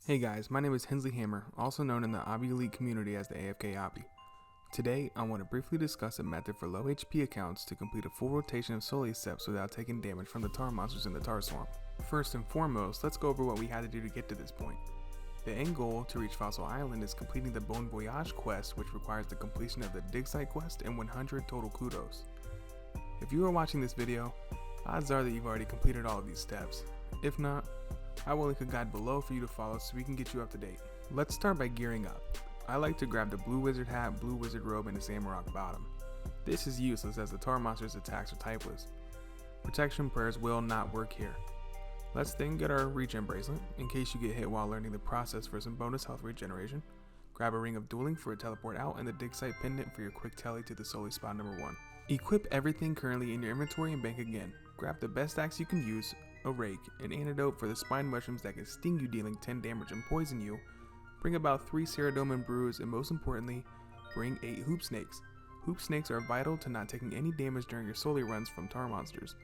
Hey guys, my name is Hensley Hammer, also known in the Obby Elite community as the AFK Obby. Today, I want to briefly discuss a method for low HP accounts to complete a full rotation of Sulliusceps without taking damage from the tar monsters in the tar swamp. First and foremost, let's go over what we had to do to get to this point. The end goal to reach Fossil Island is completing the Bon Voyage quest, which requires the completion of the dig site quest and 100 total kudos. If you are watching this video, odds are that you've already completed all of these steps. If not, I will link a guide below for you to follow so we can get you up to date. Let's start by gearing up. I like to grab the blue wizard hat, blue wizard robe, and the Samurok bottom. This is useless as the tar monster's attacks are typeless. Protection prayers will not work here. Let's then get our regen bracelet, in case you get hit while learning the process for some bonus health regeneration. Grab a ring of dueling for a teleport out and the dig site pendant for your quick tally to the Sully spot number 1. Equip everything currently in your inventory and bank again. Grab the best axe you can use, a rake, an antidote for the spine mushrooms that can sting you dealing 10 damage and poison you, bring about 3 Ceradomin brews, and most importantly, bring 8 hoop snakes. Hoop snakes are vital to not taking any damage during your Sully runs from tar monsters.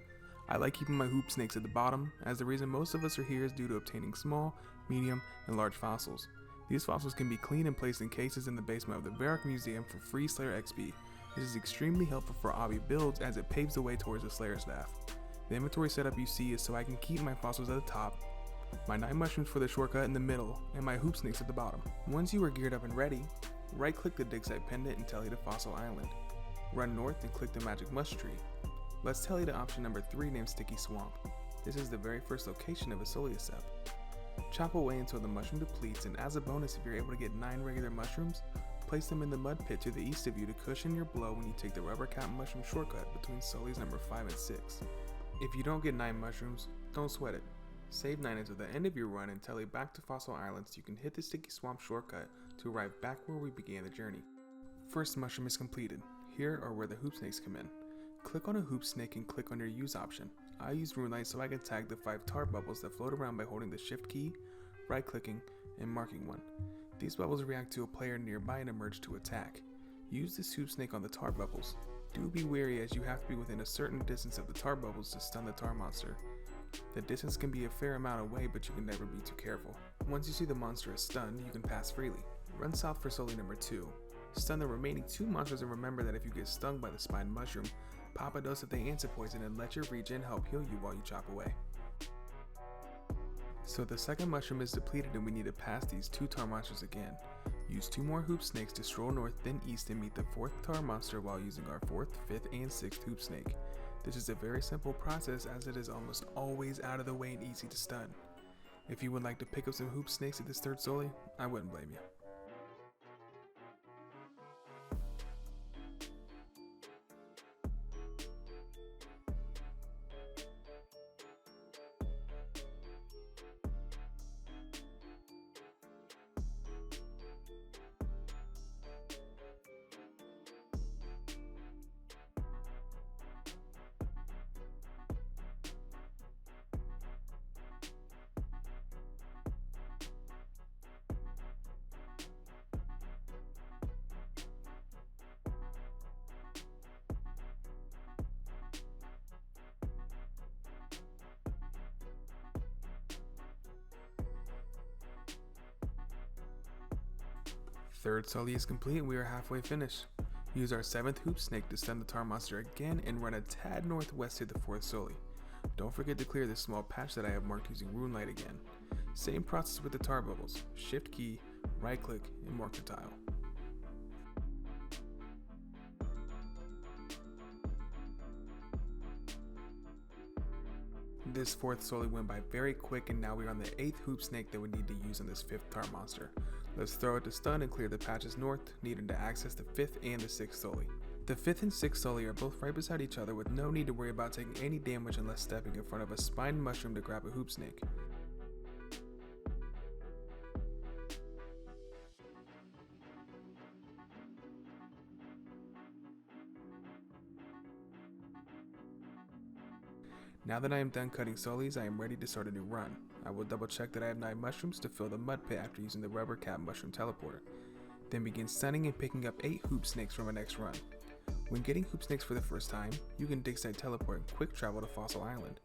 I like keeping my hoop snakes at the bottom, as the reason most of us are here is due to obtaining small, medium, and large fossils. These fossils can be cleaned and placed in cases in the basement of the Varrock Museum for free Slayer XP. This is extremely helpful for Obby builds as it paves the way towards the Slayer staff. The inventory setup you see is so I can keep my fossils at the top, my 9 mushrooms for the shortcut in the middle, and my hoop snakes at the bottom. Once you are geared up and ready, right click the dig site pendant and tally to Fossil Island. Run north and click the magic mush tree. Let's tally to option number 3 named Sticky Swamp. This is the very first location of a Sulliuscep. Chop away until the mushroom depletes, and as a bonus, if you're able to get 9 regular mushrooms, place them in the mud pit to the east of you to cushion your blow when you take the rubber cap mushroom shortcut between Sully's number 5 and 6. If you don't get 9 mushrooms, don't sweat it. Save 9 until the end of your run and tally back to Fossil Island so you can hit the Sticky Swamp shortcut to arrive back where we began the journey. First mushroom is completed. Here are where the hoop snakes come in. Click on a hoop snake and click on your use option. I use Runelight so I can tag the 5 tar bubbles that float around by holding the shift key, right clicking, and marking one. These bubbles react to a player nearby and emerge to attack. Use this hoop snake on the tar bubbles. Do be wary as you have to be within a certain distance of the tar bubbles to stun the tar monster. The distance can be a fair amount away, but you can never be too careful. Once you see the monster is stunned, you can pass freely. Run south for Sully number 2. Stun the remaining 2 monsters and remember that if you get stung by the spine mushroom, pop a dose of the answer poison and let your regen help heal you while you chop away. So the second mushroom is depleted and we need to pass these 2 tar monsters again. Use 2 more hoop snakes to stroll north then east and meet the 4th tar monster while using our 4th, 5th, and 6th hoop snake. This is a very simple process as it is almost always out of the way and easy to stun. If you would like to pick up some hoop snakes at this 3rd Sully, I wouldn't blame you. Third Sully is complete and we are halfway finished. Use our 7th hoop snake to stun the tar monster again and run a tad northwest to the 4th Sully. Don't forget to clear this small patch that I have marked using Runelight again. Same process with the tar bubbles. Shift key, right click, and mark the tile. This 4th Sully went by very quick and now we're on the 8th hoop snake that we need to use on this 5th tar monster. Let's throw it to stun and clear the patches north, needing to access the 5th and the 6th Sully. The 5th and 6th Sully are both right beside each other with no need to worry about taking any damage unless stepping in front of a spine mushroom to grab a hoop snake. Now that I am done cutting Sullys, I am ready to start a new run. I will double check that I have 9 mushrooms to fill the mud pit after using the rubber cap mushroom teleporter. Then begin stunning and picking up 8 hoop snakes for my next run. When getting hoop snakes for the first time, you can dig site teleport and quick travel to Fossil Island.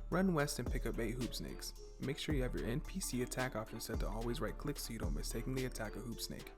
Run west and pick up 8 hoopsnakes. Make sure you have your NPC attack option set to always right click so you don't mistakenly attack a hoopsnake.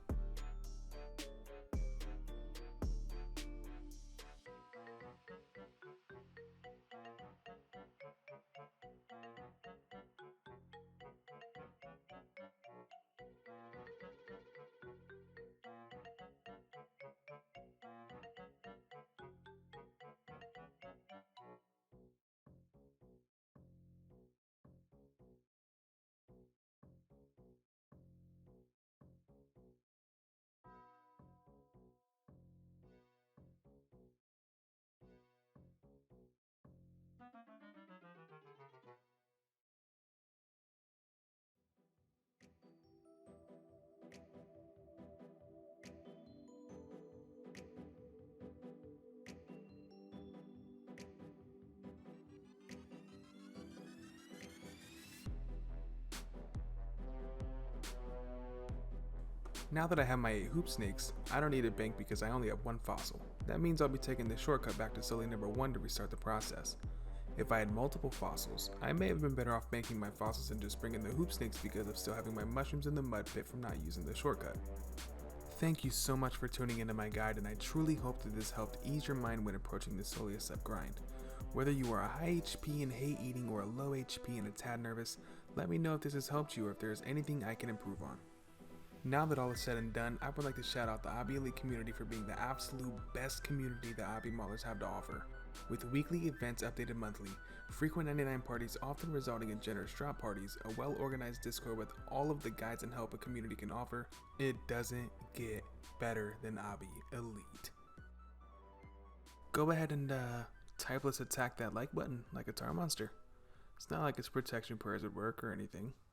Now that I have my 8 hoopsnakes, I don't need a bank because I only have 1 fossil. That means I'll be taking the shortcut back to Sully number 1 to restart the process. If I had multiple fossils, I may have been better off banking my fossils and just bringing the hoopsnakes because of still having my mushrooms in the mud pit from not using the shortcut. Thank you so much for tuning into my guide, and I truly hope that this helped ease your mind when approaching the Sulliuscep grind. Whether you are a high HP and hate eating or a low HP and a tad nervous, let me know if this has helped you or if there is anything I can improve on. Now that all is said and done, I would like to shout out the Obby Elite community for being the absolute best community that Obby Maulers have to offer. With weekly events updated monthly, frequent 99 parties often resulting in generous drop parties, a well-organized Discord with all of the guides and help a community can offer, it doesn't get better than Obby Elite. Go ahead and typeless attack that like button like a tar monster. It's not like its protection prayers would work or anything.